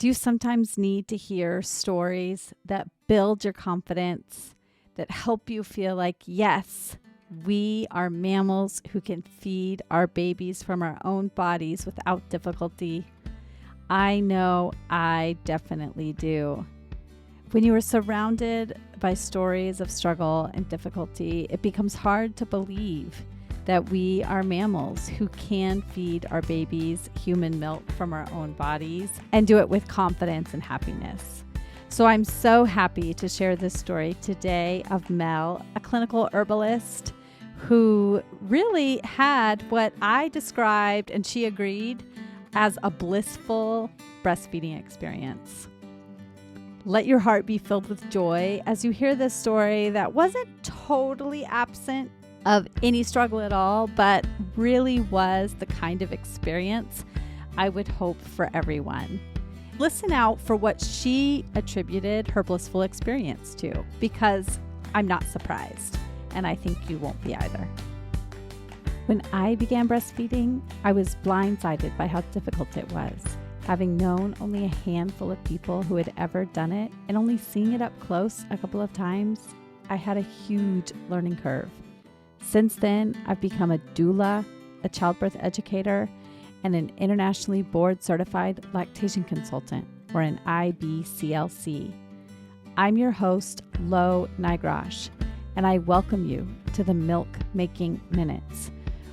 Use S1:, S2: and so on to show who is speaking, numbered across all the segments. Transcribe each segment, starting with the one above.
S1: Do you sometimes need to hear stories that build your confidence, that help you feel like, yes, we are mammals who can feed our babies from our own bodies without difficulty? I know I definitely do. When you are surrounded by stories of struggle and difficulty, it becomes hard to believe that we are mammals who can feed our babies human milk from our own bodies and do it with confidence and happiness. So I'm so happy to share this story today of Mel, a clinical herbalist who really had what I described, and she agreed, as a blissful breastfeeding experience. Let your heart be filled with joy as you hear this story that wasn't totally absent of any struggle at all, but really was the kind of experience I would hope for everyone. Listen out for what she attributed her blissful experience to, because I'm not surprised, and I think you won't be either. When I began breastfeeding, I was blindsided by how difficult it was. Having known only a handful of people who had ever done it and only seeing it up close a couple of times, I had a huge learning curve. Since then, I've become a doula, a childbirth educator, and an internationally board-certified lactation consultant, or an IBCLC. I'm your host, Lo Nigrosh, and I welcome you to the Milk Making Minutes,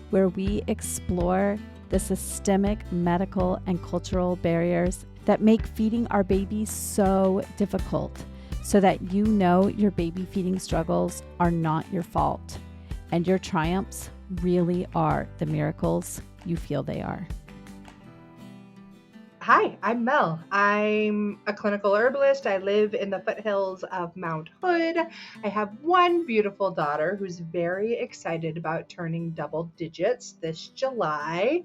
S1: where we explore the systemic, medical, and cultural barriers that make feeding our babies so difficult, so that you know your baby feeding struggles are not your fault, and your triumphs really are the miracles you feel they are.
S2: Hi, I'm Mel. I'm a clinical herbalist. I live in the foothills of Mount Hood. I have one beautiful daughter who's very excited about turning double digits this July.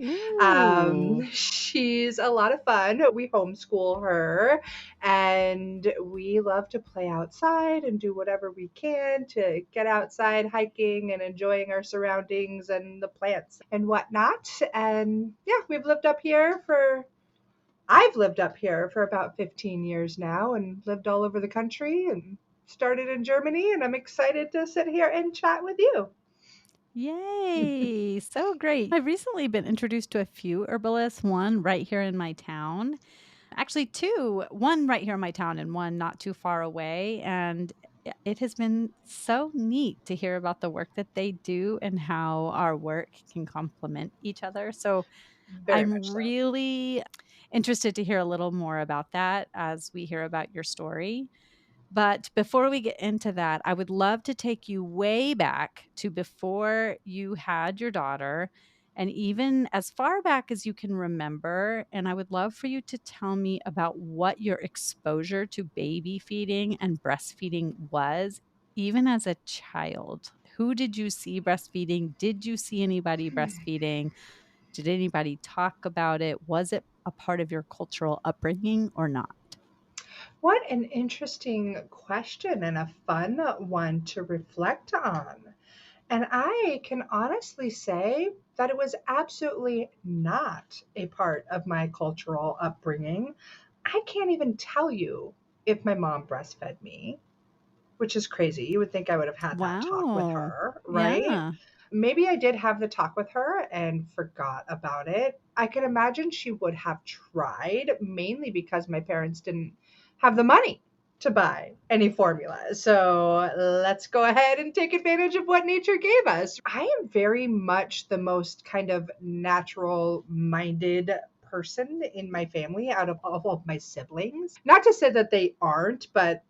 S2: She's a lot of fun. We homeschool her, and we love to play outside and do whatever we can to get outside hiking and enjoying our surroundings and the plants and whatnot. And yeah, I've lived up here for about 15 years now and lived all over the country and started in Germany, and I'm excited to sit here and chat with you.
S1: Yay! So great. I've recently been introduced to a few herbalists, one right here in my town. Actually, two, one right here in my town and one not too far away. And it has been so neat to hear about the work that they do and how our work can complement each other. So
S2: Very
S1: I'm
S2: much so.
S1: really interested to hear a little more about that as we hear about your story. But before we get into that, I would love to take you way back to before you had your daughter and even as far back as you can remember. And I would love for you to tell me about what your exposure to baby feeding and breastfeeding was, even as a child. Who did you see breastfeeding? Did you see anybody breastfeeding? Did anybody talk about it? Was it a part of your cultural upbringing or not?
S2: What an interesting question and a fun one to reflect on. And I can honestly say that it was absolutely not a part of my cultural upbringing. I can't even tell you if my mom breastfed me, which is crazy. You would think I would have had that talk with
S1: Wow.
S2: her, right?
S1: Yeah.
S2: Maybe I did have the talk with her and forgot about it. I can imagine she would have tried, mainly because my parents didn't have the money to buy any formula. So let's go ahead and take advantage of what nature gave us. I am very much the most kind of natural minded person in my family out of all of my siblings. Not to say that they aren't, but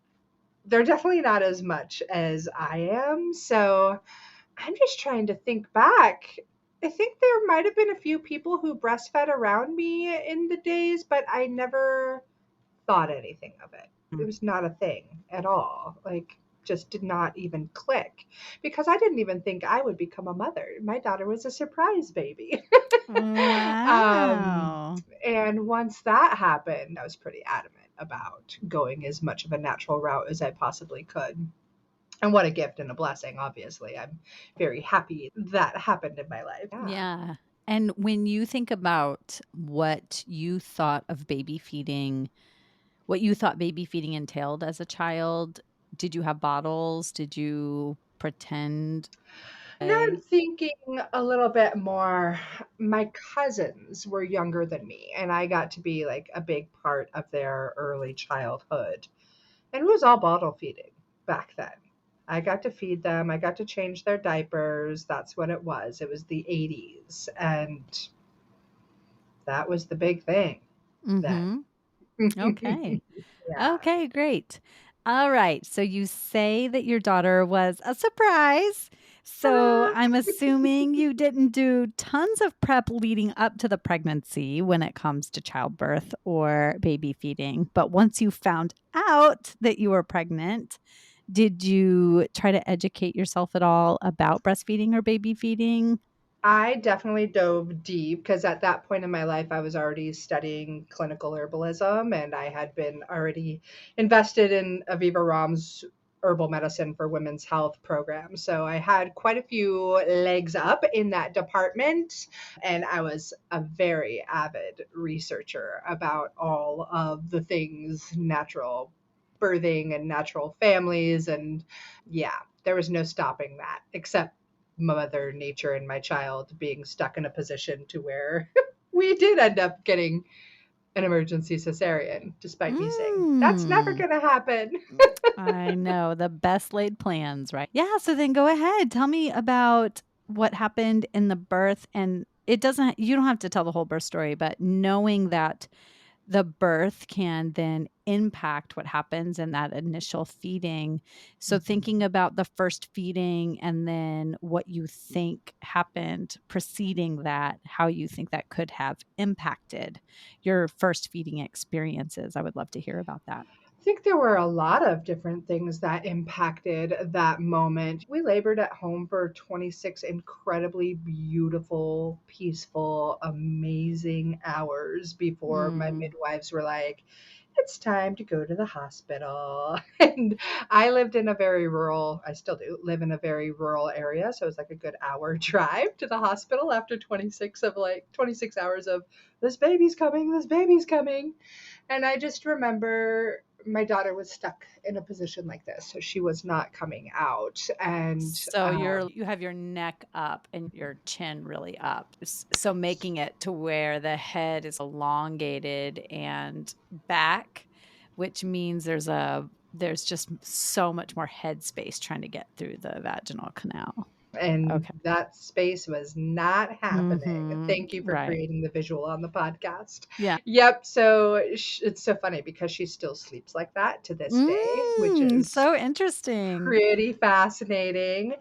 S2: they're definitely not as much as I am. So I'm just trying to think back. I think there might have been a few people who breastfed around me in the days, but I never thought anything of it. It
S1: Mm.
S2: was not a thing at all. Like, just did not even click because I didn't even think I would become a mother. My daughter was a surprise baby. um,
S1: Wow.
S2: and once that happened, I was pretty adamant about going as much of a natural route as I possibly could. And what a gift and a blessing, obviously. I'm very happy that happened in my life. Yeah.
S1: Yeah. And when you think about what you thought of baby feeding what you thought baby feeding entailed as a child? Did you have bottles? Did you pretend?
S2: Now I'm thinking a little bit more. My cousins were younger than me, and I got to be like a big part of their early childhood. And it was all bottle feeding back then. I got to feed them, I got to change their diapers. That's what it was. It was the 80s, and that was the big thing then.
S1: Mm-hmm. Okay.
S2: Yeah.
S1: Okay, great. All right. So you say that your daughter was a surprise. So
S2: Ah,
S1: I'm assuming you didn't do tons of prep leading up to the pregnancy when it comes to childbirth or baby feeding. But once you found out that you were pregnant, did you try to educate yourself at all about breastfeeding or baby feeding?
S2: I definitely dove deep because at that point in my life, I was already studying clinical herbalism and I had been already invested in Aviva Rom's herbal medicine for women's health program. So I had quite a few legs up in that department. And I was a very avid researcher about all of the things natural birthing and natural families. And yeah, there was no stopping that except mother nature and my child being stuck in a position to where we did end up getting an emergency cesarean, despite me saying that's never
S1: Mm.
S2: going to happen.
S1: I know, the best laid plans, right? Yeah, so then go ahead. Tell me about what happened in the birth, and it doesn't you don't have to tell the whole birth story, but knowing that the birth can then impact what happens in that initial feeding. So thinking about the first feeding and then what you think happened preceding that, how you think that could have impacted your first feeding experiences. I would love to hear about that.
S2: I think there were a lot of different things that impacted that moment. We labored at home for 26 incredibly beautiful, peaceful, amazing hours before my
S1: Mm.
S2: midwives were like, it's time to go to the hospital. And I lived in a very rural, I still do live in a very rural area. So it was like a good hour drive to the hospital after 26 hours of this baby's coming, this baby's coming. And I just remember my daughter was stuck in a position like this, so she was not coming out. And
S1: So you have your neck up and your chin really up. So making it to where the head is elongated and back, which means there's just so much more head space trying to get through the vaginal canal.
S2: and
S1: Okay.
S2: that space was not happening.
S1: Mhm.
S2: Thank you for
S1: Right.
S2: creating the visual on the podcast.
S1: Yeah.
S2: Yep. So it's so funny because she still sleeps like that to this day, which is
S1: So interesting.
S2: pretty fascinating.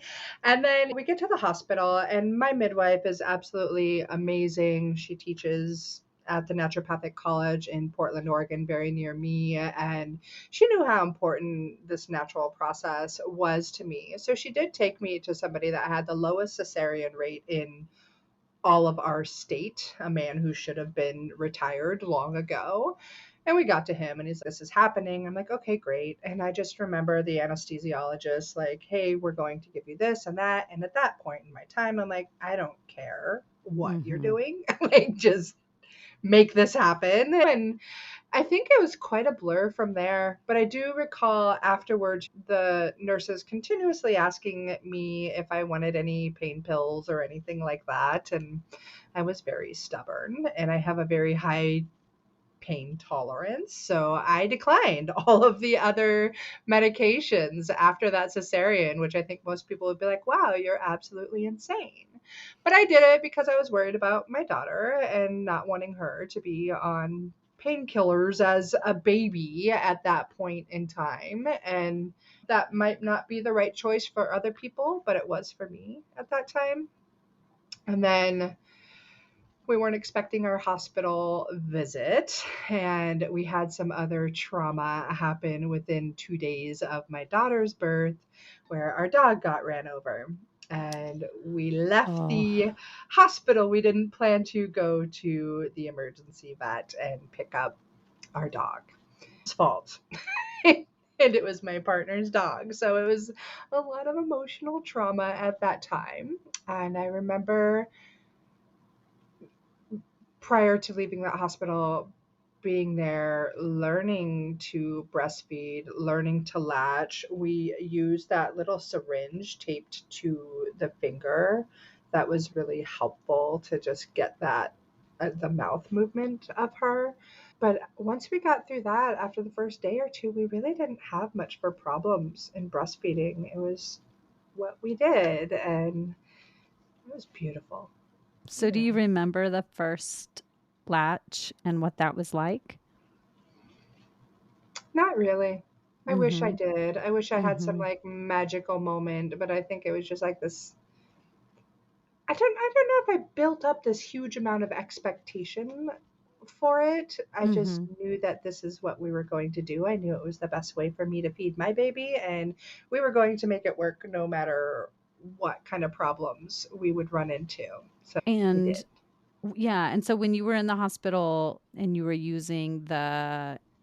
S2: And then we get to the hospital, and my midwife is absolutely amazing. She teaches at the Naturopathic College in Portland, Oregon, very near me. And she knew how important this natural process was to me. So she did take me to somebody that had the lowest cesarean rate in all of our state, a man who should have been retired long ago. And we got to him and he's like, this is happening. I'm like, okay, great. And I just remember the anesthesiologist, like, hey, we're going to give you this and that. And at that point in my time, I'm like, I don't care what you're
S1: Mhm.
S2: doing. Like, just make this happen. And I think it was quite a blur from there, but I do recall afterwards the nurses continuously asking me if I wanted any pain pills or anything like that. And I was very stubborn and I have a very high pain tolerance. So I declined all of the other medications after that cesarean, which I think most people would be like, wow, you're absolutely insane. But I did it because I was worried about my daughter and not wanting her to be on painkillers as a baby at that point in time. And that might not be the right choice for other people, but it was for me at that time. And then we weren't expecting our hospital visit, and we had some other trauma happen within 2 days of my daughter's birth where our dog got ran over. And we left
S1: Oh.
S2: the hospital. We didn't plan to go to the emergency vet and pick up our dog. It's fault. And it was my partner's dog. So it was a lot of emotional trauma at that time. And I remember prior to leaving that hospital, being there, learning to breastfeed, learning to latch. We used that little syringe taped to the finger. That was really helpful to just get that the mouth movement of her. But once we got through that, after the first day or two, we really didn't have much for problems in breastfeeding. It was what we did, and it was beautiful.
S1: So do
S2: Yeah.
S1: you remember the first latch and what that was like?
S2: Not really. I wish I
S1: Mhm.
S2: did. I wish I had some
S1: Mhm.
S2: like magical moment, but I think it was just like this. I don't know if I built up this huge amount of expectation for it. I just
S1: Mhm.
S2: knew that this is what we were going to do. I knew it was the best way for me to feed my baby, and we were going to make it work no matter what kind of problems we would run into. So we
S1: And
S2: did.
S1: yeah, and so when you were in the hospital and you were using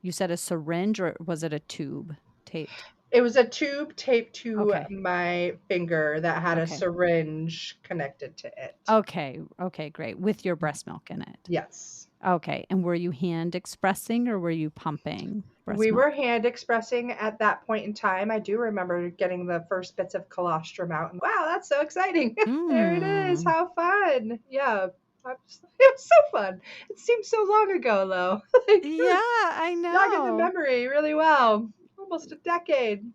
S1: you said a syringe or was it a tube taped?
S2: It was a tube taped to
S1: Okay.
S2: my finger that had a
S1: Okay.
S2: syringe connected to it.
S1: Okay. Okay, great. With your breast milk in it.
S2: Yes.
S1: Okay. And were you hand expressing or were you pumping breast
S2: We were
S1: milk?
S2: hand expressing at that point in time. I do remember getting the first bits of colostrum out, and wow, that's so exciting. There it is.
S1: Mm.
S2: How fun. Yeah. It was so fun. It seems so long ago, though. Like, it
S1: Yeah,
S2: was
S1: I
S2: jogging the
S1: know.
S2: memory really well. Almost a decade.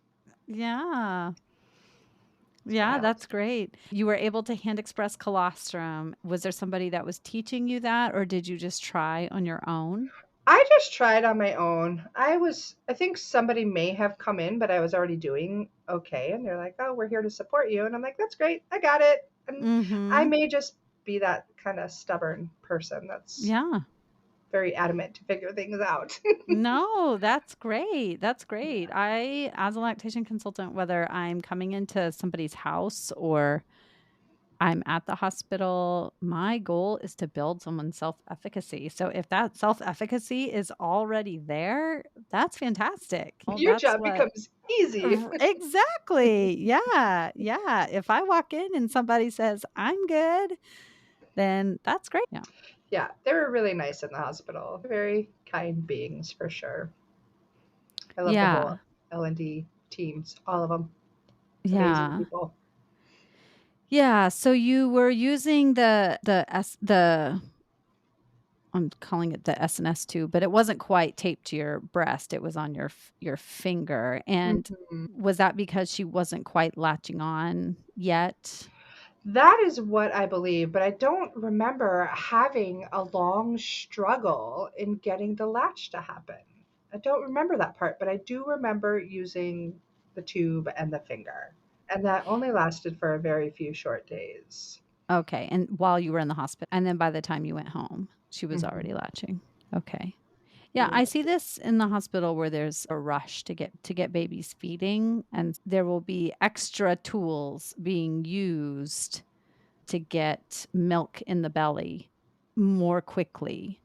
S1: Yeah.
S2: It's
S1: Yeah,
S2: wild.
S1: that's great. You were able to hand express colostrum. Was there somebody that was teaching you that, or did you just try on your own?
S2: I just tried on my own. I think somebody may have come in, but I was already doing okay. And they're like, oh, we're here to support you. And I'm like, that's great. I got it. And I
S1: Mhm.
S2: may just be that kind of stubborn person that's
S1: Yeah.
S2: very adamant to figure things out.
S1: No, that's great. That's great. I, as a lactation consultant, whether I'm coming into somebody's house or I'm at the hospital, my goal is to build someone's self efficacy. So if that self efficacy is already there, that's fantastic. Well,
S2: Your
S1: that's
S2: job
S1: what
S2: becomes easy.
S1: exactly. Yeah. Yeah. If I walk in and somebody says, I'm good, then that's great. Yeah.
S2: Yeah, they were really nice in the hospital. Very kind beings for sure. I love the whole
S1: Yeah.
S2: L&D teams, all of them. Amazing
S1: Yeah.
S2: people.
S1: Yeah. So you were using the I'm calling it the SNS tube, but it wasn't quite taped to your breast. It was on your finger. And
S2: Mhm.
S1: was that because she wasn't quite latching on yet?
S2: That is what I believe, but I don't remember having a long struggle in getting the latch to happen. I don't remember that part, but I do remember using the tube and the finger. And that only lasted for a very few short days.
S1: Okay. And while you were in the hospital, and then by the time you went home, she was already
S2: Mhm.
S1: latching. Okay. Yeah,
S2: Yeah.
S1: I see this in the hospital where there's a rush to get babies feeding, and there will be extra tools being used to get milk in the belly more quickly.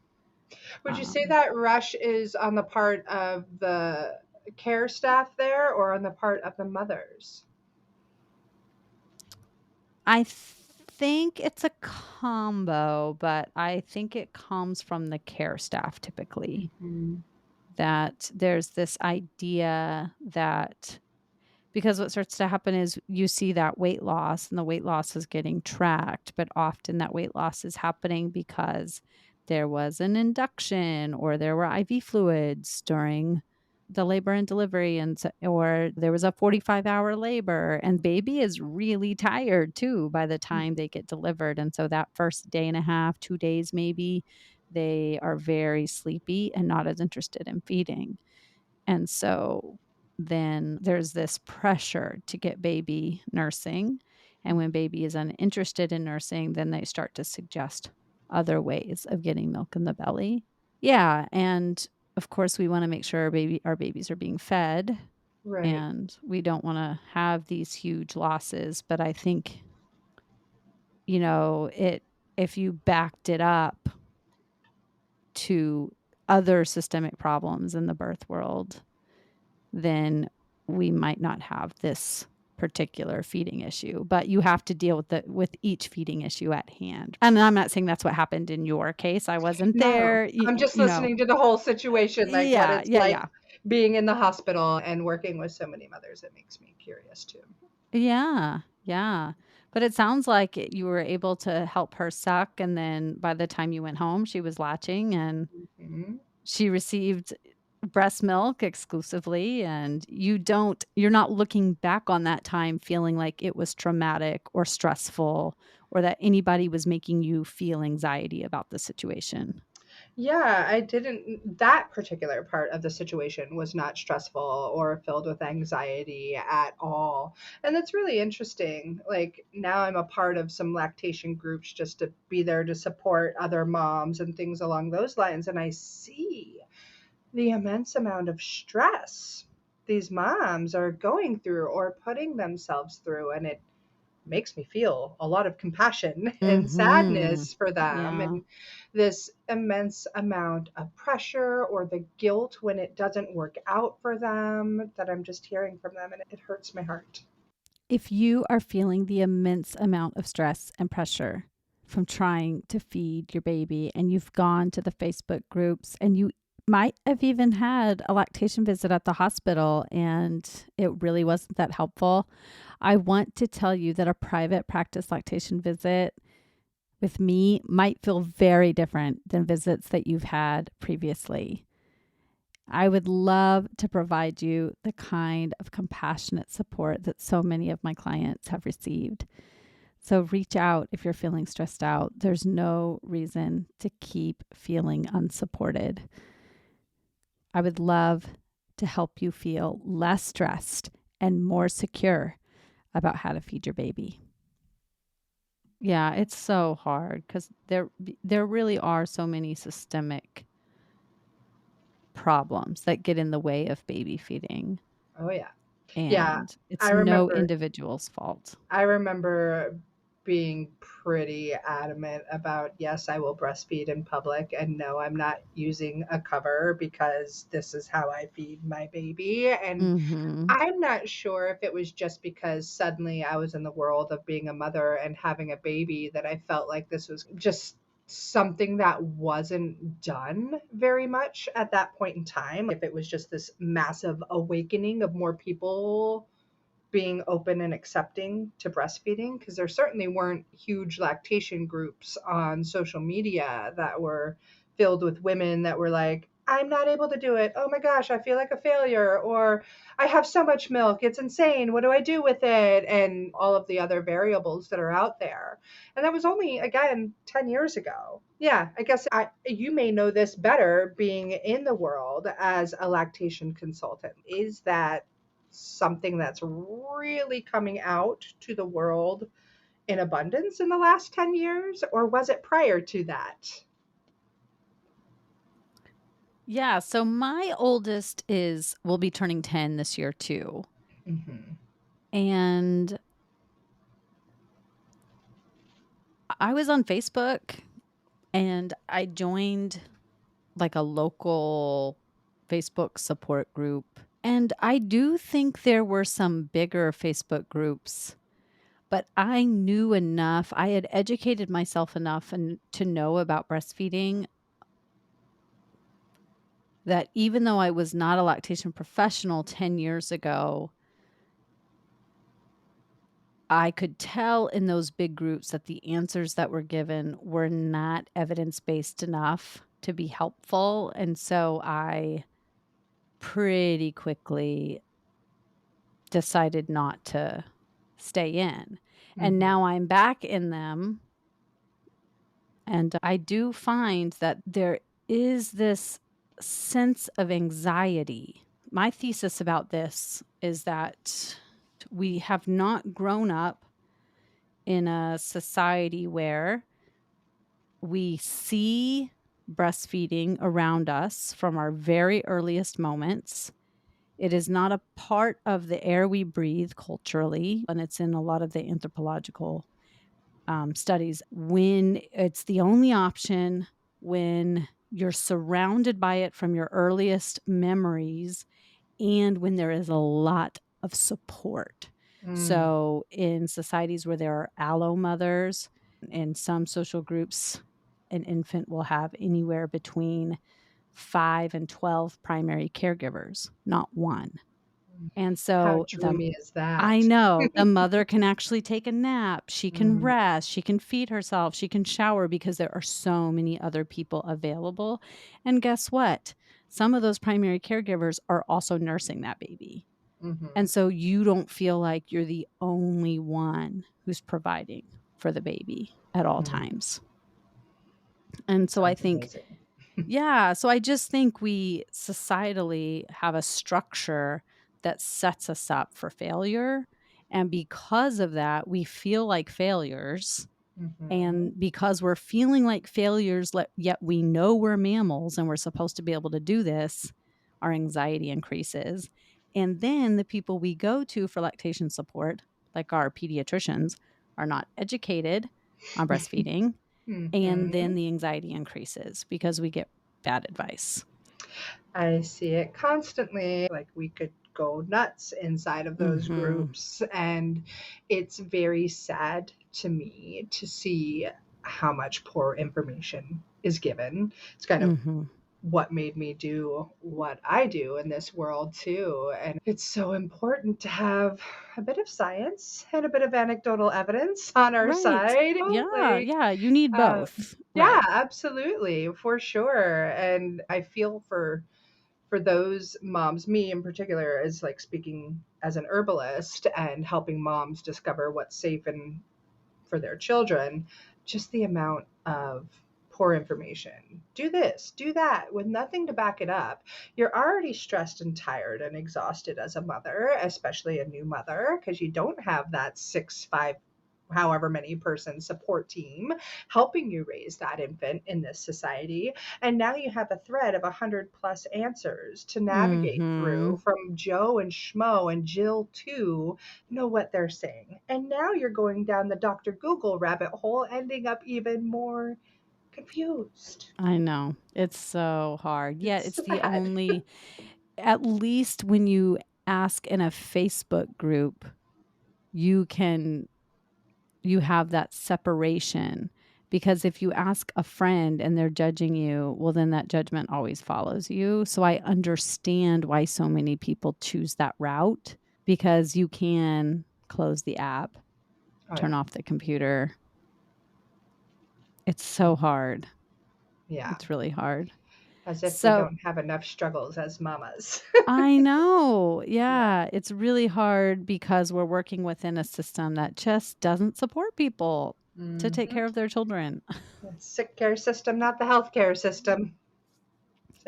S2: Would you say
S1: Um,
S2: that rush is on the part of the care staff there or on the part of the mothers?
S1: I think it's a combo, but I think it comes from the care staff typically,
S2: Mhm.
S1: that there's this idea that because what starts to happen is you see that weight loss and the weight loss is getting tracked, but often that weight loss is happening because there was an induction or there were IV fluids during the labor and delivery or there was a 45-hour labor and baby is really tired too by the time they get delivered, and so that first day and a half, 2 days maybe, they are very sleepy and not as interested in feeding. And so then there's this pressure to get baby nursing. And when baby is uninterested in nursing, then they start to suggest other ways of getting milk in the belly. Yeah. And of course, we want to make sure our babies are being fed
S2: Right.
S1: and we don't want to have these huge losses. But I think, if you backed it up to other systemic problems in the birth world, then we might not have this particular feeding issue, but you have to deal with each feeding issue at hand. And I'm not saying that's what happened in your case. I wasn't
S2: No,
S1: there,
S2: I'm just
S1: you know.
S2: listening to the whole situation, like what
S1: Yeah,
S2: it's
S1: yeah,
S2: like
S1: yeah.
S2: being in the hospital and working with so many mothers. It makes me curious too.
S1: Yeah, yeah. But it sounds like you were able to help her suck, and then by the time you went home, she was latching and
S2: Mhm.
S1: she received breast milk exclusively, and you're not looking back on that time feeling like it was traumatic or stressful or that anybody was making you feel anxiety about the situation.
S2: Yeah, I didn't. That particular part of the situation was not stressful or filled with anxiety at all. And that's really interesting. Like now I'm a part of some lactation groups just to be there to support other moms and things along those lines. And I see the immense amount of stress these moms are going through or putting themselves through. And it makes me feel a lot of compassion and
S1: Mhm.
S2: sadness for them,
S1: Yeah.
S2: and this immense amount of pressure or the guilt when it doesn't work out for them that I'm just hearing from them, and it hurts my heart.
S1: If you are feeling the immense amount of stress and pressure from trying to feed your baby, and you've gone to the Facebook groups, and you might have even had a lactation visit at the hospital and it really wasn't that helpful, I want to tell you that a private practice lactation visit with me might feel very different than visits that you've had previously. I would love to provide you the kind of compassionate support that so many of my clients have received. So reach out if you're feeling stressed out. There's no reason to keep feeling unsupported. I would love to help you feel less stressed and more secure about how to feed your baby. Yeah, it's so hard because there really are so many systemic problems that get in the way of baby feeding.
S2: Oh yeah. Yeah,
S1: And
S2: I
S1: it's no
S2: remember
S1: individual's fault.
S2: I remember being pretty adamant about, yes, I will breastfeed in public, and no, I'm not using a cover because this is how I feed my baby. And
S1: Mhm.
S2: I'm not sure if it was just because suddenly I was in the world of being a mother and having a baby that I felt like this was just something that wasn't done very much at that point in time. If it was just this massive awakening of more people being open and accepting to breastfeeding, because there certainly weren't huge lactation groups on social media that were filled with women that were like, I'm not able to do it. Oh my gosh, I feel like a failure. Or I have so much milk. It's insane. What do I do with it? And all of the other variables that are out there. And that was only, again, 10 years ago. Yeah, I guess you may know this better being in the world as a lactation consultant. Is that something that's really coming out to the world in abundance in the last 10 years, or was it prior to that?
S1: Yeah, so my oldest is will be turning 10 this year too.
S2: Mm-hmm.
S1: And I was on Facebook and I joined like a local Facebook support group. And I do think there were some bigger Facebook groups, but I knew enough. I had educated myself enough and to know about breastfeeding that even though I was not a lactation professional 10 years ago, I could tell in those big groups that the answers that were given were not evidence-based enough to be helpful. And so I pretty quickly decided not to stay in. And
S2: Mm-hmm.
S1: now I'm back in them. And I do find that there is this sense of anxiety. My thesis about this is that we have not grown up in a society where we see breastfeeding around us from our very earliest moments. It is not a part of the air we breathe culturally, and it's in a lot of the anthropological studies. When it's the only option, when you're surrounded by it from your earliest memories, and when there is a lot of support.
S2: Mm.
S1: So in societies where there are allo mothers, in some social groups, an infant will have anywhere between 5 and 12 primary caregivers, not one. And
S2: How
S1: so
S2: dreamy is
S1: I
S2: that?
S1: know the mother can actually take a nap, she can
S2: Mhm.
S1: rest, she can feed herself, she can shower because there are so many other people available. And guess what? Some of those primary caregivers are also nursing that baby.
S2: Mhm.
S1: And so you don't feel like you're the only one who's providing for the baby at all
S2: Mm.
S1: times. And so I
S2: Sounds
S1: think,
S2: amazing.
S1: yeah, so I just think we societally have a structure that sets us up for failure. And because of that, we feel like failures.
S2: Mhm.
S1: And because we're feeling like failures, yet we know we're mammals and we're supposed to be able to do this, our anxiety increases. And then the people we go to for lactation support, like our pediatricians, are not educated on breastfeeding. And then
S2: Mhm.
S1: the anxiety increases because we get bad advice.
S2: I see it constantly. Like we could go nuts inside of those
S1: Mhm.
S2: groups. And it's very sad to me to see how much poor information is given. It's kind of
S1: Mhm.
S2: what made me do what I do in this world too. And it's so important to have a bit of science and a bit of anecdotal evidence on our
S1: Right.
S2: side.
S1: Yeah,
S2: Like,
S1: yeah, you need both.
S2: yeah,
S1: Right.
S2: absolutely, for sure. And I feel for those moms, me in particular, as like speaking as an herbalist and helping moms discover what's safe and for their children, just the amount of poor information. Do this, do that, with nothing to back it up. You're already stressed and tired and exhausted as a mother, especially a new mother, because you don't have that six, five, however many person support team helping you raise that infant in this society. And now you have a thread of 100+ answers to navigate through,
S1: Mhm.
S2: from Joe and Schmo and Jill to know what they're saying. And now you're going down the Dr. Google rabbit hole, ending up even more confused.
S1: I know. It's so hard. Yet
S2: It's
S1: it's
S2: so
S1: the
S2: bad.
S1: only, at least when you ask in a Facebook group, you can you have that separation, because if you ask a friend and they're judging you, well then that judgment always follows you. So I understand why so many people choose that route, because you can close the app,
S2: Oh,
S1: turn
S2: yeah.
S1: off the computer. It's so hard.
S2: Yeah.
S1: It's really hard.
S2: As if we
S1: So
S2: don't have enough struggles as mamas.
S1: I know.
S2: Yeah.
S1: Yeah. It's really hard because we're working within a system that just doesn't support people to take
S2: Hmm.
S1: care of their children.
S2: The sick care system, not the healthcare system.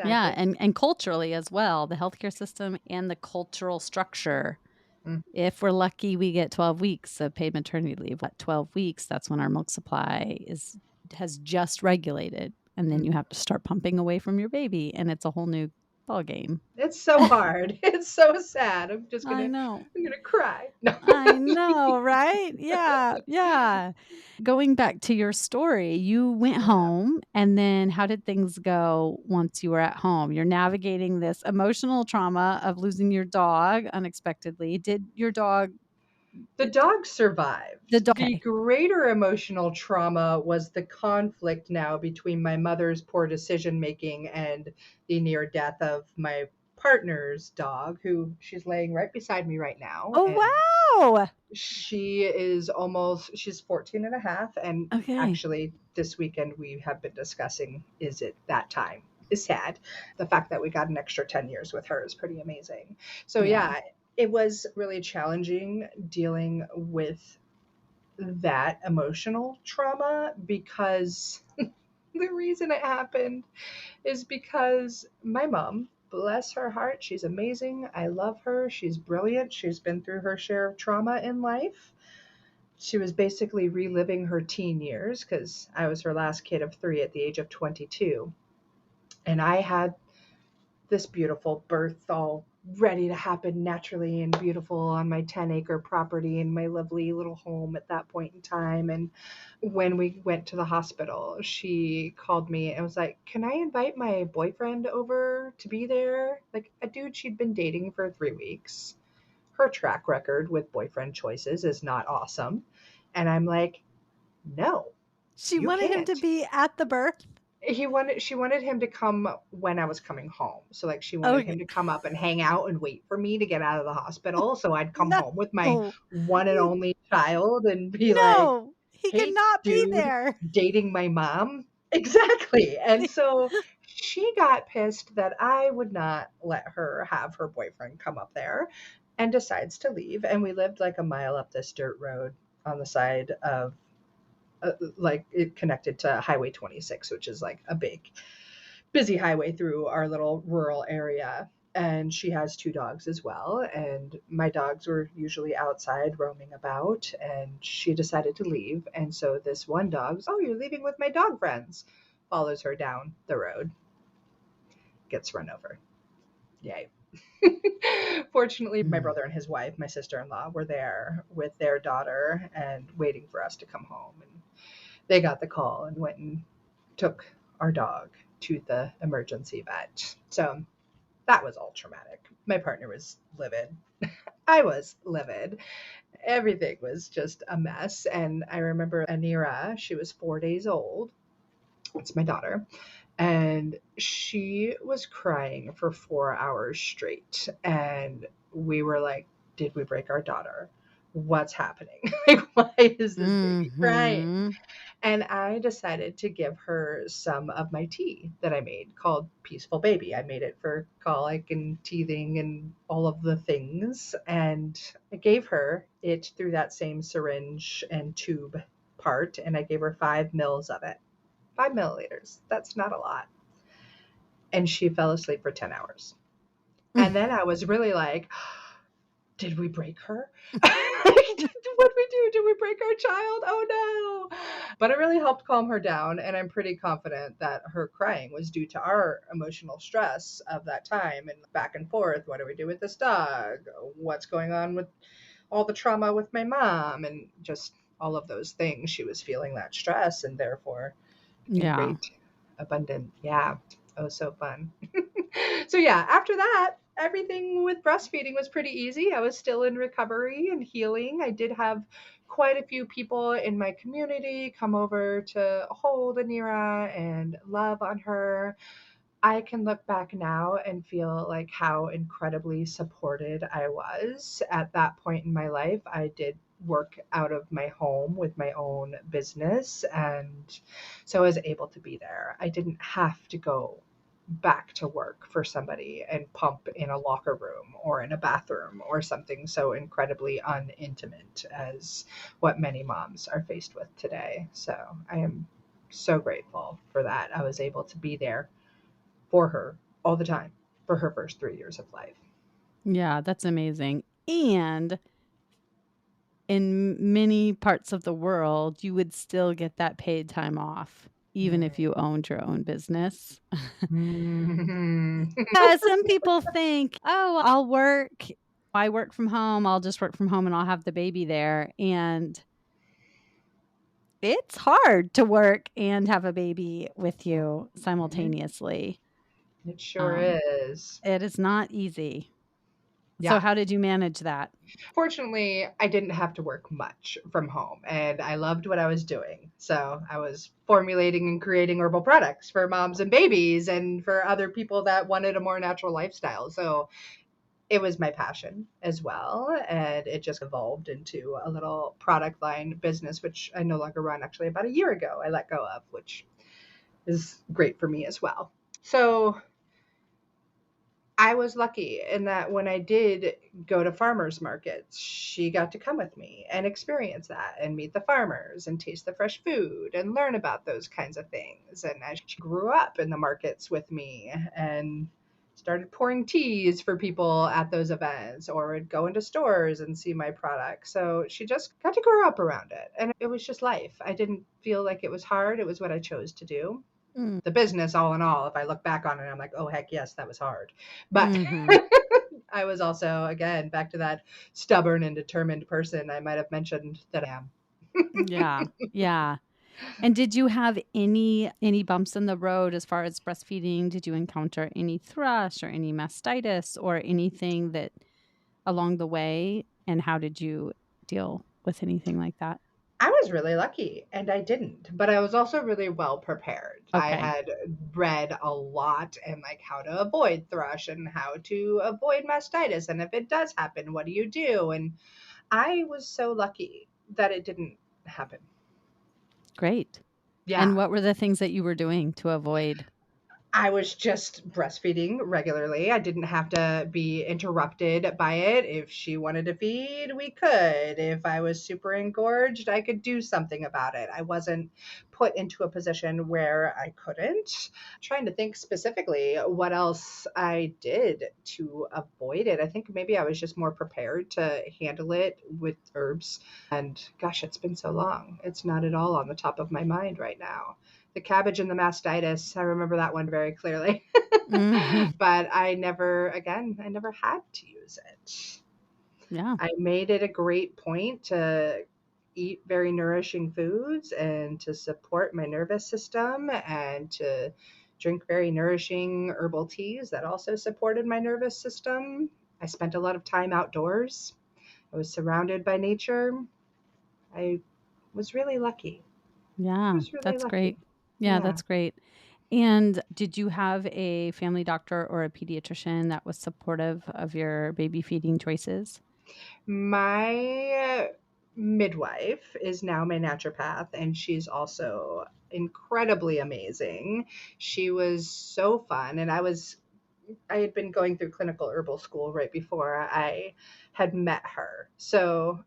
S1: Yeah.
S2: Sadly.
S1: And culturally as well, the healthcare system and the cultural structure.
S2: Mm.
S1: If we're lucky, we get 12 weeks of paid maternity leave. At 12 weeks, that's when our milk supply has just regulated. And then you
S2: Mhm.
S1: have to start pumping away from your baby. And it's a whole new ball game.
S2: It's so hard. It's so sad.
S1: I know.
S2: I'm gonna cry. No.
S1: I know, right? Yeah, yeah. Going back to your story, you went
S2: Yeah.
S1: home, and then how did things go once you were at home? You're navigating this emotional trauma of losing your dog unexpectedly. Did your dog
S2: The dog
S1: the
S2: survived.
S1: dog
S2: The
S1: okay.
S2: greater emotional trauma was the conflict now between my mother's poor decision making and the near death of my partner's dog, who she's laying right beside me right now. And
S1: Oh, wow.
S2: she's 14 and a half. And
S1: Okay.
S2: actually, this weekend we have been discussing, is it that time? Is sad. The fact that we got an extra 10 years with her is pretty amazing. So,
S1: Yeah.
S2: yeah, it was really challenging dealing with that emotional trauma, because the reason it happened is because my mom, bless her heart, she's amazing. I love her. She's brilliant. She's been through her share of trauma in life. She was basically reliving her teen years, because I was her last kid of three at the age of 22. And I had this beautiful birth all ready to happen naturally and beautiful on my 10-acre property in my lovely little home at that point in time. And when we went to the hospital, she called me and was like, "Can I invite my boyfriend over to be there?" Like, a dude she'd been dating for 3 weeks. her track record with boyfriend choices is not awesome. And I'm like, no,
S1: She
S2: you
S1: wanted him to
S2: can't.
S1: be at the birth.
S2: She wanted him to come when I was coming home. So like she wanted
S1: Okay.
S2: him to come up and hang out and wait for me to get out of the hospital so I'd come home with my
S1: No.
S2: one and only child and be like,
S1: No. He
S2: "Hey
S1: cannot be
S2: dude,
S1: there.
S2: dating my mom?" Exactly. And so she got pissed that I would not let her have her boyfriend come up there and decides to leave, and we lived like a mile up this dirt road on the side of like it connected to Highway 26, which is like a big, busy highway through our little rural area. And she has two dogs as well. And my dogs were usually outside roaming about. And she decided to leave. And so this one dog, oh, you're leaving with my dog friends, follows her down the road, gets run over. Yay. Fortunately, my brother and his wife, my sister in law, were there with their daughter and waiting for us to come home. And they got the call and went and took our dog to the emergency vet. So that was all traumatic. My partner was livid. I was livid. Everything was just a mess. And I remember Anira, she was 4 days old. It's my daughter. And she was crying for 4 hours straight. And we were like, did we break our daughter? What's happening? Like, why is this baby crying?
S1: Mm-hmm.
S2: And I decided to give her some of my tea that I made called Peaceful Baby. I made it for colic and teething and all of the things. And I gave her it through that same syringe and tube part. And I gave her 5 mils of it. 5 milliliters. That's not a lot. And she fell asleep for 10 hours. And then I was really like, did we break her? What did we do? Did we break our child? Oh no. But it really helped calm her down. And I'm pretty confident that her crying was due to our emotional stress of that time and back and forth. What do we do with this dog? What's going on with all the trauma with my mom? And just all of those things. She was feeling that stress and therefore in
S1: Yeah.
S2: great abundant. Yeah. Oh, so fun. So yeah, after that, everything with breastfeeding was pretty easy. I was still in recovery and healing. I did have quite a few people in my community come over to hold Anira and love on her. I can look back now and feel like how incredibly supported I was at that point in my life. I did work out of my home with my own business, and so I was able to be there. I didn't have to go back to work for somebody and pump in a locker room or in a bathroom or something so incredibly unintimate as what many moms are faced with today. So I am so grateful for that. I was able to be there for her all the time for her first 3 years of life.
S1: Yeah, that's amazing. And in many parts of the world, you would still get that paid time off, even if you owned your own business.
S2: Mm.
S1: Some people think, oh, I'll work. I work from home. I'll just work from home and I'll have the baby there. And it's hard to work and have a baby with you simultaneously.
S2: It sure
S1: Um,
S2: is.
S1: it is not easy. So,
S2: Yeah.
S1: how did you manage that?
S2: Fortunately, I didn't have to work much from home and I loved what I was doing. So I was formulating and creating herbal products for moms and babies and for other people that wanted a more natural lifestyle. So it was my passion as well. And it just evolved into a little product line business, which I no longer run actually about a year ago. I let go of, which is great for me as well. So I was lucky in that when I did go to farmers markets, she got to come with me and experience that and meet the farmers and taste the fresh food and learn about those kinds of things. And as she grew up in the markets with me and started pouring teas for people at those events or would go into stores and see my product. So she just got to grow up around it. And it was just life. I didn't feel like it was hard. It was what I chose to do.
S1: Mm.
S2: The business, all in all, if I look back on it, I'm like, oh, heck yes, that was hard. But
S1: Mhm.
S2: I was also, again, back to that stubborn and determined person I might have mentioned that I am.
S1: Yeah. Yeah. And did you have any bumps in the road as far as breastfeeding? Did you encounter any thrush or any mastitis or anything that along the way? And how did you deal with anything like that?
S2: I was really lucky and I didn't, but I was also really well prepared. I
S1: Okay,
S2: had read a lot and like how to avoid thrush and how to avoid mastitis. And if it does happen, what do you do? And I was so lucky that it didn't happen.
S1: great. And
S2: Yeah.
S1: what were the things that you were doing to avoid?
S2: I was just breastfeeding regularly. I didn't have to be interrupted by it. If she wanted to feed, we could. If I was super engorged, I could do something about it. I wasn't put into a position where I couldn't. Trying to think specifically what else I did to avoid it. I think maybe I was just more prepared to handle it with herbs. And gosh, it's been so long. It's not at all on the top of my mind right now. The cabbage and the mastitis, I remember that one very clearly.
S1: Mhm.
S2: But I never had to use it.
S1: Yeah.
S2: I made it a great point to eat very nourishing foods and to support my nervous system and to drink very nourishing herbal teas that also supported my nervous system. I spent a lot of time outdoors. I was surrounded by nature. I was really lucky. I
S1: Yeah,
S2: was really
S1: that's great.
S2: lucky.
S1: Yeah,
S2: Yeah.
S1: that's great. And did you have a family doctor or a pediatrician that was supportive of your baby feeding choices?
S2: My midwife is now my naturopath, and she's also incredibly amazing. She was so fun, and I had been going through clinical herbal school right before I had met her. So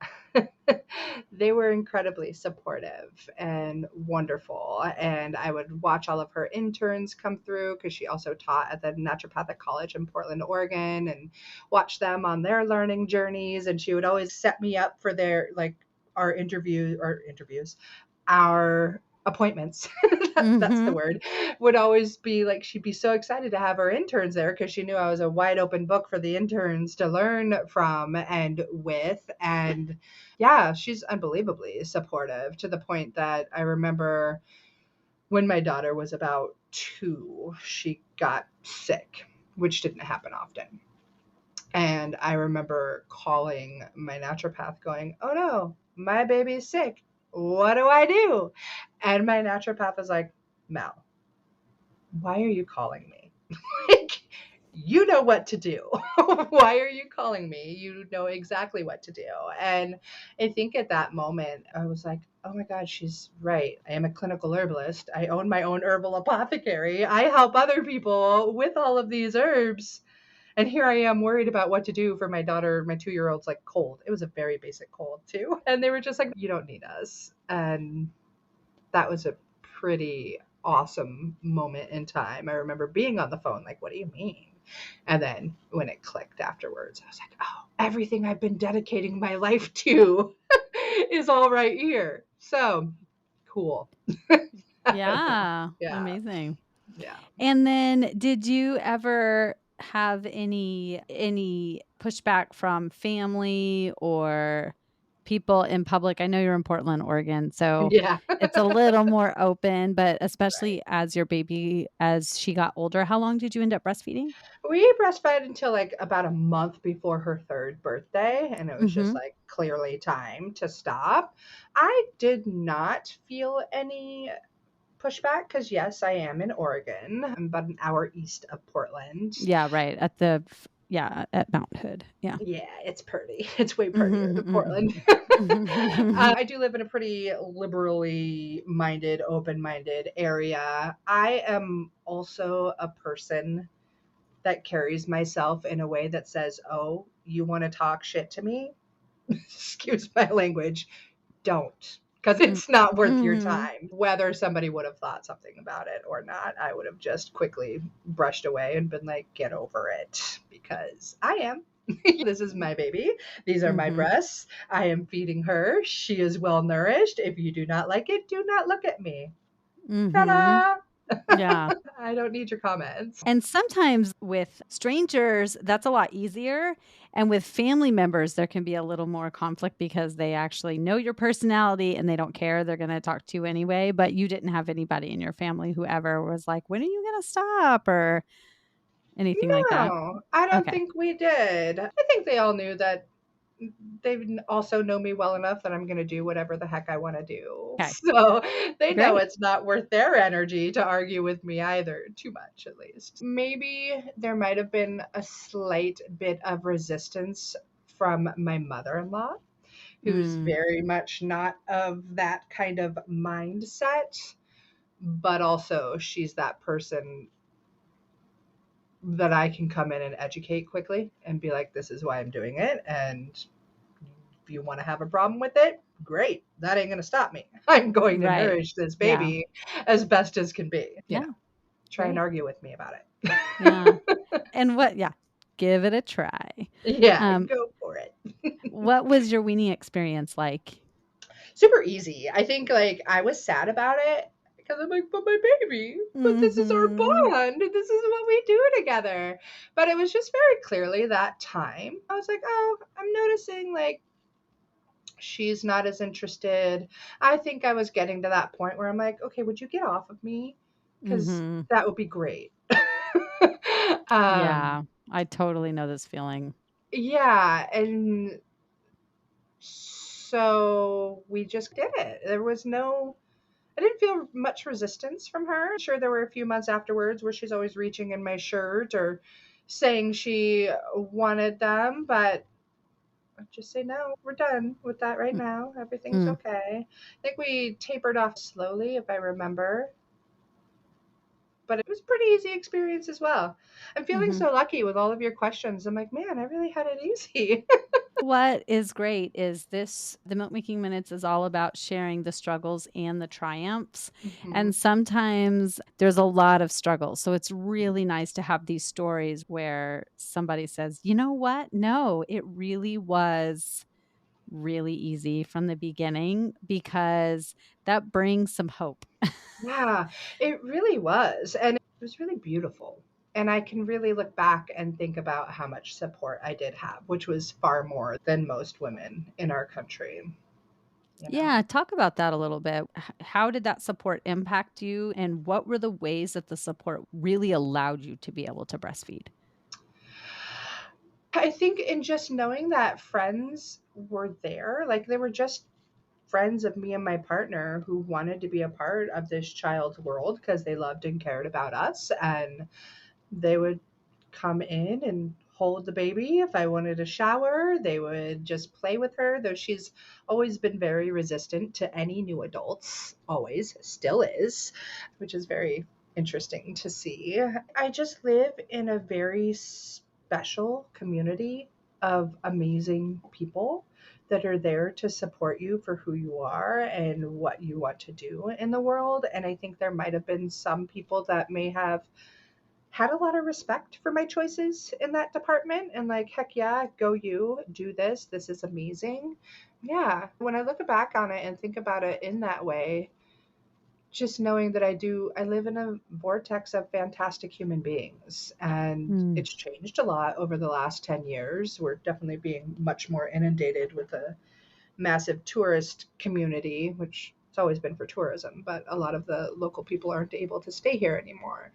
S2: they were incredibly supportive and wonderful. And I would watch all of her interns come through because she also taught at the Naturopathic College in Portland, Oregon, and watch them on their learning journeys. And she would always set me up for our interviews, our appointments. That's the
S1: Mhm.
S2: word. Would always be like she'd be so excited to have her interns there because she knew I was a wide open book for the interns to learn from and with. And yeah, she's unbelievably supportive to the point that I remember when my daughter was about 2, she got sick, which didn't happen often. And I remember calling my naturopath going, "Oh no, my baby's sick. What do I do?" And my naturopath was like, "Mel, why are you calling me? Like, you know what to do. Why are you calling me? You know exactly what to do." And I think at that moment, I was like, oh my God, she's right. I am a clinical herbalist. I own my own herbal apothecary. I help other people with all of these herbs. And here I am worried about what to do for my daughter, my 2-year-old's like cold. It was a very basic cold too. And they were just like, you don't need us. And that was a pretty awesome moment in time. I remember being on the phone, like, what do you mean? And then when it clicked afterwards, I was like, oh, everything I've been dedicating my life to is all right here. So cool. I don't know.
S1: Yeah,
S2: Yeah.
S1: amazing.
S2: Yeah.
S1: And then did you ever have any pushback from family or people in public? I know you're in Portland, Oregon, so
S2: Yeah.
S1: it's a little more open, but
S2: Right.
S1: especially as she got older, how long did you end up breastfeeding?
S2: We breastfed until like about a month before her 3rd birthday, and it was just
S1: Mhm.
S2: like clearly time to stop. I did not feel any pushback because, yes, I am in Oregon. I'm about an hour east of Portland.
S1: Yeah, right, at Mount Hood, yeah.
S2: Yeah, it's pretty. It's way prettier than
S1: Mhm,
S2: Portland.
S1: mhm.
S2: I do live in a pretty liberally minded, open minded area. I am also a person that carries myself in a way that says, oh, you want to talk shit to me? Excuse my language. Don't. Because
S1: Mm.
S2: it's not worth your
S1: Mhm.
S2: time. Whether somebody would have thought something about it or not, I would have just quickly brushed away and been like, get over it. Because I am. This is my baby. These are my
S1: Mhm.
S2: breasts. I am feeding her. She is well nourished. If you do not like it, do not look at me. Ta
S1: Mhm.
S2: da!
S1: Yeah.
S2: I don't need your comments.
S1: And sometimes with strangers, that's a lot easier. And with family members, there can be a little more conflict because they actually know your personality and they don't care. They're going to talk to you anyway. But you didn't have anybody in your family who ever was like, when are you going to stop? Or Anything like that?
S2: No, I don't
S1: Okay.
S2: think we did. I think they all knew that they also know me well enough that I'm going to do whatever the heck I want to do.
S1: Okay.
S2: So they know
S1: Great.
S2: it's not worth their energy to argue with me either, too much at least. Maybe there might have been a slight bit of resistance from my mother in law, who's
S1: Mm,
S2: very much not of that kind of mindset, but also she's that person that I can come in and educate quickly and be like, this is why I'm doing it. And if you want to have a problem with it, great. That ain't going to stop me. I'm going to
S1: right.
S2: nourish this
S1: Yeah.
S2: baby as best as can be.
S1: Yeah.
S2: Try and
S1: Great.
S2: argue with me about
S1: Yeah.
S2: it.
S1: And what yeah, give it a try.
S2: Yeah,
S1: Um,
S2: go for it.
S1: what was your weaning experience like?
S2: Super easy. I think like I was sad about it because I'm like, but my baby, but this is our
S1: Mhm.
S2: bond. This is what we do together. But it was just very clearly that time. I was like, oh, I'm noticing like she's not as interested. I think I was getting to that point where I'm like, okay, would you get off of me? Because
S1: Mhm.
S2: that would be great. um,
S1: Yeah. I totally know this feeling.
S2: yeah. And so we just did it. There was no, I didn't feel much resistance from her. Sure, there were a few months afterwards where she's always reaching in my shirt or saying she wanted them, but I'd just say, no, we're done with that right
S1: Mm,
S2: now. Everything's
S1: mm,
S2: okay. I think we tapered off slowly, if I remember, but it was a pretty easy experience as well. I'm feeling
S1: mhm.
S2: so lucky with all of your questions. I'm like, man, I really had it easy.
S1: What is great is this the Milk Making Minutes is all about sharing the struggles and the triumphs.
S2: Mhm.
S1: And sometimes there's a lot of struggles. So it's really nice to have these stories where somebody says, you know what? No, it really was really easy from the beginning because that brings some hope.
S2: Yeah, it really was. And it was really beautiful. And I can really look back and think about how much support I did have, which was far more than most women in our country, you know?
S1: Yeah, talk about that a little bit. How did that support impact you? And what were the ways that the support really allowed you to be able to breastfeed?
S2: I think in just knowing that friends were there, like they were just friends of me and my partner who wanted to be a part of this child's world because they loved and cared about us. And they would come in and hold the baby if I wanted a shower. They would just play with her, though she's always been very resistant to any new adults, always, still is, which is very interesting to see. I just live in a very special community of amazing people that are there to support you for who you are and what you want to do in the world. And I think there might have been some people that may have had a lot of respect for my choices in that department and like, heck yeah, go you, do this. This is amazing. Yeah. When I look back on it and think about it in that way, just knowing that I live in a vortex of fantastic human beings. And
S1: Mm.
S2: it's changed a lot over the last 10 years. We're definitely being much more inundated with a massive tourist community, which it's always been for tourism, but a lot of the local people aren't able to stay here anymore.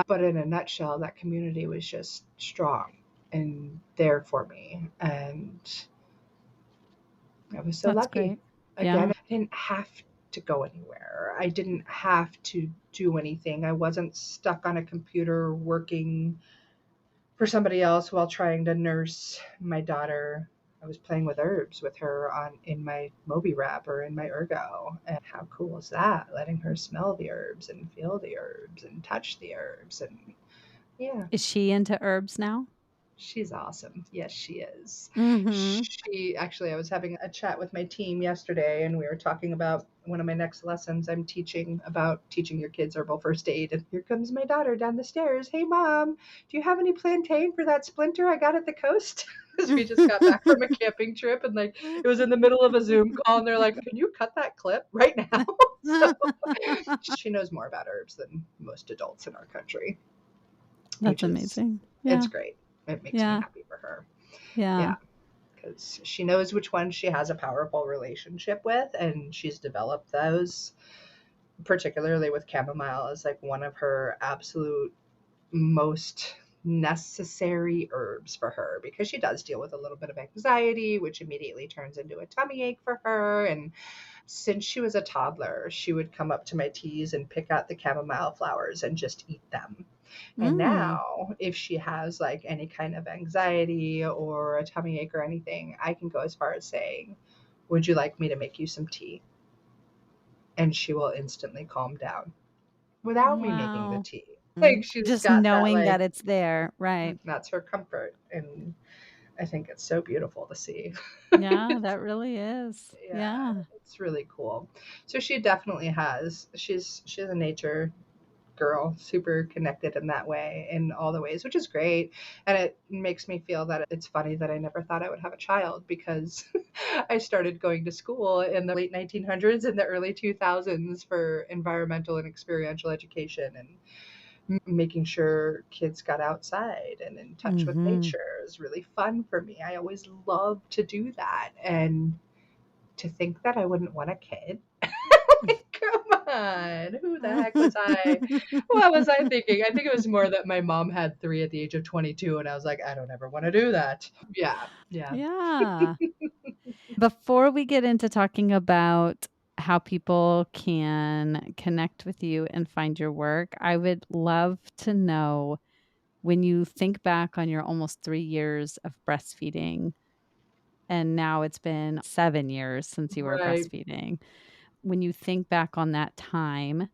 S2: But in a nutshell, that community was just strong and there for me. And I was so
S1: That's
S2: lucky.
S1: great.
S2: Again,
S1: Yeah.
S2: I didn't have to go anywhere. I didn't have to do anything. I wasn't stuck on a computer working for somebody else while trying to nurse my daughter. I was playing with herbs with her on in my Moby wrap or in my Ergo. And how cool is that? Letting her smell the herbs and feel the herbs and touch the herbs and yeah.
S1: Is she into herbs now?
S2: She's awesome. Yes, she is.
S1: Mhm.
S2: She actually, I was having a chat with my team yesterday, and we were talking about one of my next lessons I'm teaching about teaching your kids herbal first aid. And here comes my daughter down the stairs. Hey, mom, do you have any plantain for that splinter I got at the coast? Because we just got back from a camping trip, and like it was in the middle of a Zoom call, and they're like, "Can you cut that clip right now?" So she knows more about herbs than most adults in our country,
S1: That's
S2: which is
S1: amazing.
S2: it's
S1: Yeah.
S2: great. It makes me
S1: Yeah.
S2: happy for her.
S1: Yeah.
S2: Yeah, because she knows which ones she has a powerful relationship with, and she's developed those, particularly with chamomile, as like one of her absolute most necessary herbs for her because she does deal with a little bit of anxiety, which immediately turns into a tummy ache for her. And since she was a toddler, she would come up to my teas and pick out the chamomile flowers and just eat them. And
S1: Mm.
S2: now, if she has like any kind of anxiety or a tummy ache or anything, I can go as far as saying, "Would you like me to make you some tea?" And she will instantly calm down without me making the
S1: Wow.
S2: tea. Like
S1: Mm.
S2: she's
S1: Just
S2: got that,
S1: knowing that
S2: like,
S1: it's there. Right.
S2: that's her comfort. And I think it's so beautiful to see.
S1: Yeah, that really is.
S2: Yeah,
S1: Yeah.
S2: it's really cool. So she definitely has. She's a nature girl, super connected in that way in all the ways, which is great. And it makes me feel that it's funny that I never thought I would have a child because I started going to school in the late 1900s and the early 2000s for environmental and experiential education and making sure kids got outside and in touch with
S1: Mhm.
S2: nature is really fun for me. I always loved to do that. And to think that I wouldn't want a kid. Come on. Who the heck was I? What was I thinking? I think it was more that my mom had three at the age of 22, and I was like, I don't ever want to do that. Yeah. Yeah.
S1: Yeah. Before we get into talking about how people can connect with you and find your work, I would love to know when you think back on your almost 3 years of breastfeeding, and now it's been 7 years since you were
S2: Right.
S1: breastfeeding. When you think back on that time,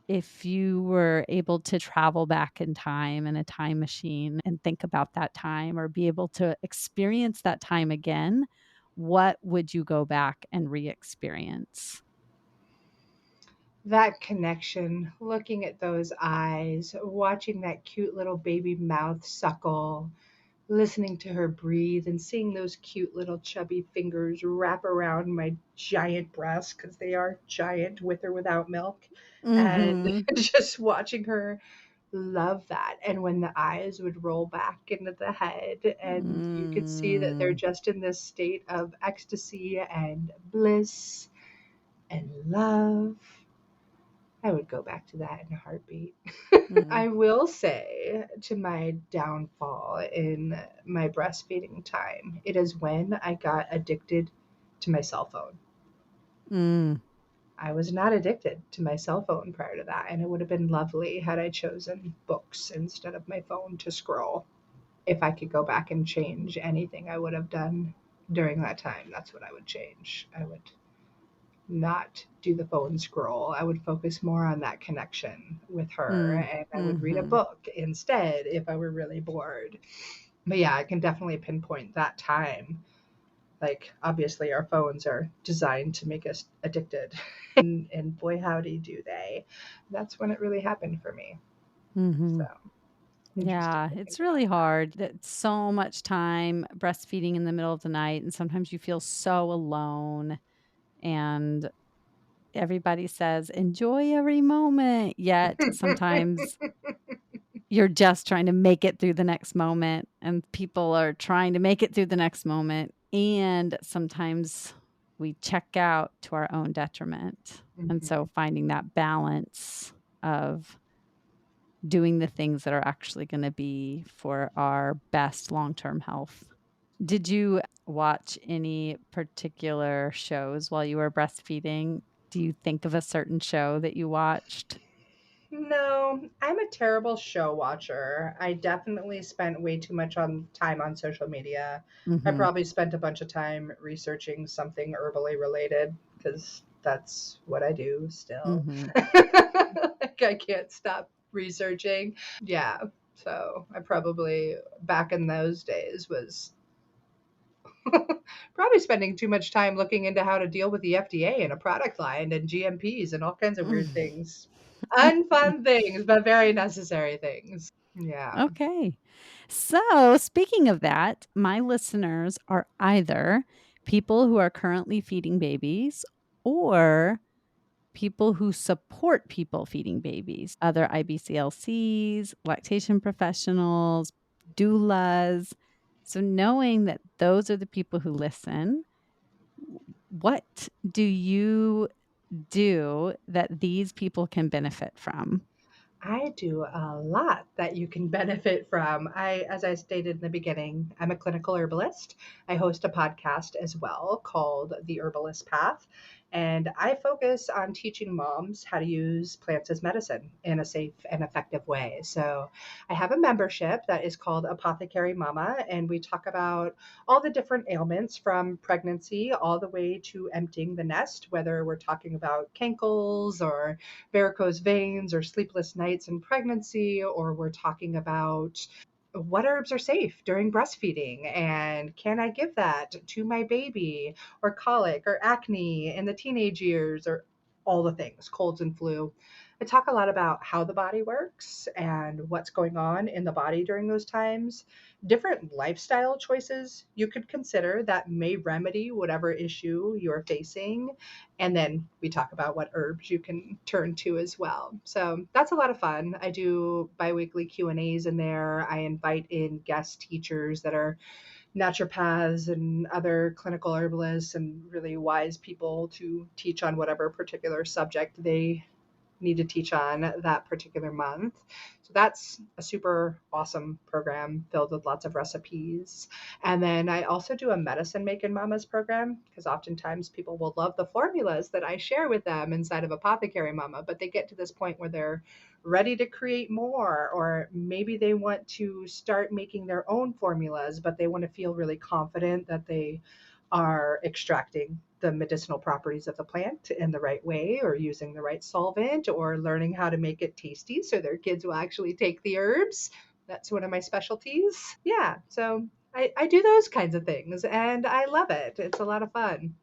S1: if you were able to travel back in time in a time machine and think about that time or be able to experience that time again, what would you go back and re-experience?
S2: That connection, looking at those eyes, watching that cute little baby mouth suckle, listening to her breathe and seeing those cute little chubby fingers wrap around my giant breasts because they are giant with or without milk, and
S1: Mhm.
S2: just watching her love that. And when the eyes would roll back into the head and you could see that they're
S1: Mm.
S2: just in this state of ecstasy and bliss and love, I would go back to that in a heartbeat.
S1: Mm.
S2: I will say, to my downfall in my breastfeeding time, it is when I got addicted to my cell phone.
S1: Mm.
S2: I was not addicted to my cell phone prior to that, and it would have been lovely had I chosen books instead of my phone to scroll. If I could go back and change anything I would have done during that time, that's what I would change. I would not do the phone scroll. I would focus more on that connection with her,
S1: Mm.
S2: and I would read a
S1: Mhm.
S2: book instead if I were really bored. But yeah, I can definitely pinpoint that time. Like, obviously, our phones are designed to make us addicted. And boy, howdy, do they. That's when it really happened for me. So,
S1: Mhm.
S2: interesting
S1: Yeah,
S2: to think
S1: it's
S2: about
S1: really
S2: that.
S1: hard. That's so much time breastfeeding in the middle of the night, and sometimes you feel so alone, and everybody says, "Enjoy every moment," yet sometimes you're just trying to make it through the next moment, and people are trying to make it through the next moment, and sometimes we check out to our own detriment, and so
S2: Mhm.
S1: finding that balance of doing the things that are actually gonna be for our best long-term health. Did you watch any particular shows while you were breastfeeding? Do you think of a certain show that you watched?
S2: No, I'm a terrible show watcher. I definitely spent way too much on time on social media. I
S1: Mhm,
S2: probably spent a bunch of time researching something herbally related because that's what I do still.
S1: mhm.
S2: Like, I can't stop researching. Yeah. So I probably back in those days was probably spending too much time looking into how to deal with the FDA and a product line and GMPs and all kinds of weird
S1: Mm.
S2: things. Unfun things, but very necessary things. Yeah.
S1: Okay. So, speaking of that, my listeners are either people who are currently feeding babies or people who support people feeding babies, other IBCLCs, lactation professionals, doulas. So, knowing that those are the people who listen, what do you do that these people can benefit from?
S2: I do a lot that you can benefit from. As I stated in the beginning, I'm a clinical herbalist. I host a podcast as well called The Herbalist Path. And I focus on teaching moms how to use plants as medicine in a safe and effective way. So I have a membership that is called Apothecary Mama, and we talk about all the different ailments from pregnancy all the way to emptying the nest, whether we're talking about cankles or varicose veins or sleepless nights in pregnancy, or we're talking about what herbs are safe during breastfeeding and can I give that to my baby, or colic or acne in the teenage years, or all the things, colds and flu. I talk a lot about how the body works and what's going on in the body during those times, different lifestyle choices you could consider that may remedy whatever issue you're facing, and then we talk about what herbs you can turn to as well. So that's a lot of fun. I do biweekly Q&As in there. I invite in guest teachers that are naturopaths and other clinical herbalists and really wise people to teach on whatever particular subject they need to teach on that particular month. So that's a super awesome program filled with lots of recipes. And then I also do a medicine making mamas program, because oftentimes people will love the formulas that I share with them inside of Apothecary Mama, but they get to this point where they're ready to create more, or maybe they want to start making their own formulas, but they want to feel really confident that they are extracting the medicinal properties of the plant in the right way, or using the right solvent, or learning how to make it tasty so their kids will actually take the herbs. That's one of my specialties. Yeah, so I do those kinds of things and I love it. It's a lot of fun.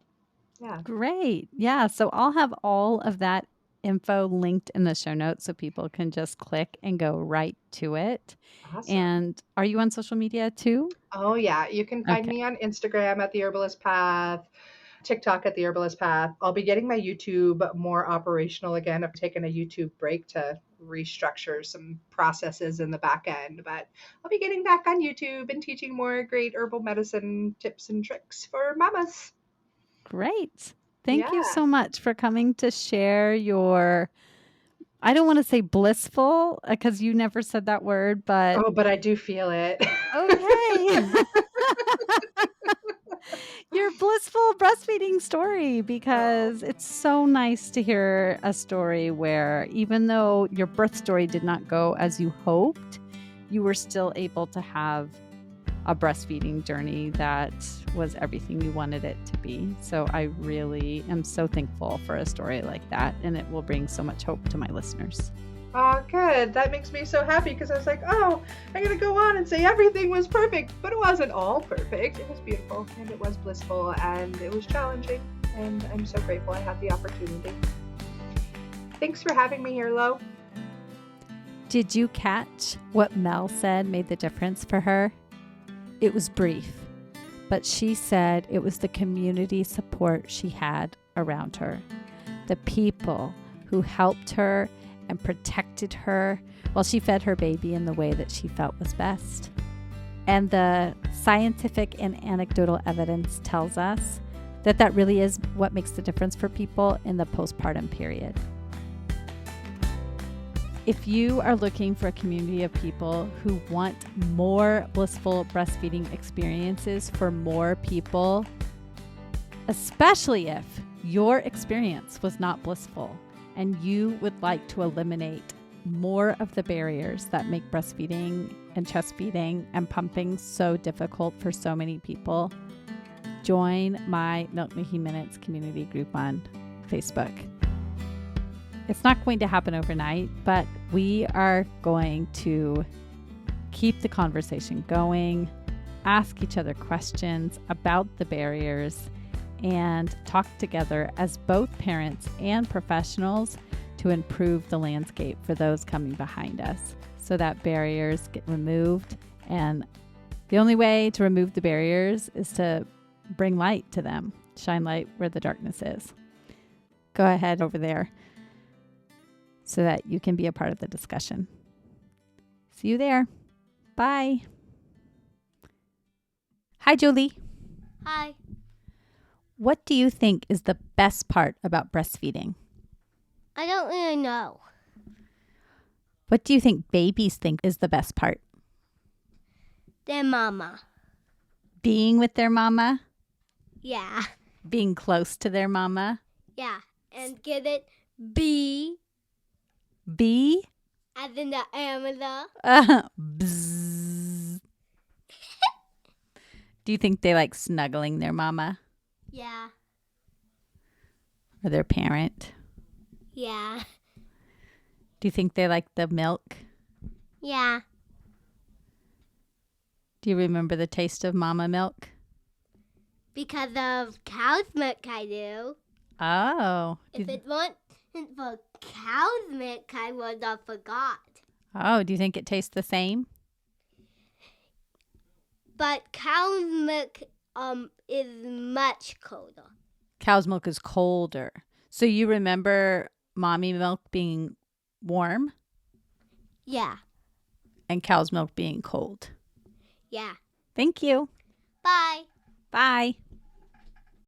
S2: Yeah,
S1: Great. Yeah. So I'll have all of that info linked in the show notes so people can just click and go right to it.
S2: awesome.
S1: And are you on social media too?
S2: Oh, yeah. You can find
S1: Okay.
S2: me on Instagram at The Herbalist Path, TikTok at The Herbalist Path. I'll be getting my YouTube more operational again. I've taken a YouTube break to restructure some processes in the back end, but I'll be getting back on YouTube and teaching more great herbal medicine tips and tricks for mamas.
S1: Great. Thank you
S2: Yeah.
S1: so much for coming to share your, I don't want to say blissful because you never said that word, but
S2: Oh, but I do feel it.
S1: okay. Your blissful breastfeeding story,
S2: Oh,
S1: because it's so nice to hear a story where even though your birth story did not go as you hoped, you were still able to have a breastfeeding journey that was everything you wanted it to be. So I really am so thankful for a story like that, and it will bring so much hope to my listeners.
S2: oh, good. That makes me so happy, because I was like, oh, I'm going to go on and say everything was perfect, but it wasn't all perfect. It was beautiful and it was blissful and it was challenging. And I'm so grateful I had the opportunity. Thanks for having me here, Lo.
S1: Did you catch what Mel said made the difference for her? It was brief, but she said it was the community support she had around her, the people who helped her and protected her while she fed her baby in the way that she felt was best. And the scientific and anecdotal evidence tells us that that really is what makes the difference for people in the postpartum period. If you are looking for a community of people who want more blissful breastfeeding experiences for more people, especially if your experience was not blissful and you would like to eliminate more of the barriers that make breastfeeding and chest feeding and pumping so difficult for so many people, join my Milk Making Minutes community group on Facebook. It's not going to happen overnight, but we are going to keep the conversation going, ask each other questions about the barriers, and talk together as both parents and professionals to improve the landscape for those coming behind us so that barriers get removed. And the only way to remove the barriers is to bring light to them, shine light where the darkness is. Go ahead over there so that you can be a part of the discussion. See you there. Bye. Hi, Julie.
S3: Hi.
S1: What do you think is the best part about breastfeeding?
S3: I don't really know.
S1: What do you think babies think is the best part?
S3: Their mama.
S1: Being with their mama?
S3: Yeah.
S1: Being close to their mama?
S3: Yeah. And get it? B.
S1: B?
S3: As in the Amazon.
S1: Bzzz. Do you think they like snuggling their mama
S3: Yeah.
S1: or their parent?
S3: Yeah.
S1: Do you think they like the milk?
S3: Yeah.
S1: Do you remember the taste of mama milk?
S3: Because of cow's milk, I do.
S1: Oh.
S3: If it wasn't for cow's milk, I would have forgot.
S1: Oh, do you think it tastes the same?
S3: But cow's milk is much colder.
S1: Cow's milk is colder. So you remember mommy milk being warm
S3: Yeah.
S1: and cow's milk being cold.
S3: Yeah.
S1: Thank you.
S3: Bye.
S1: Bye.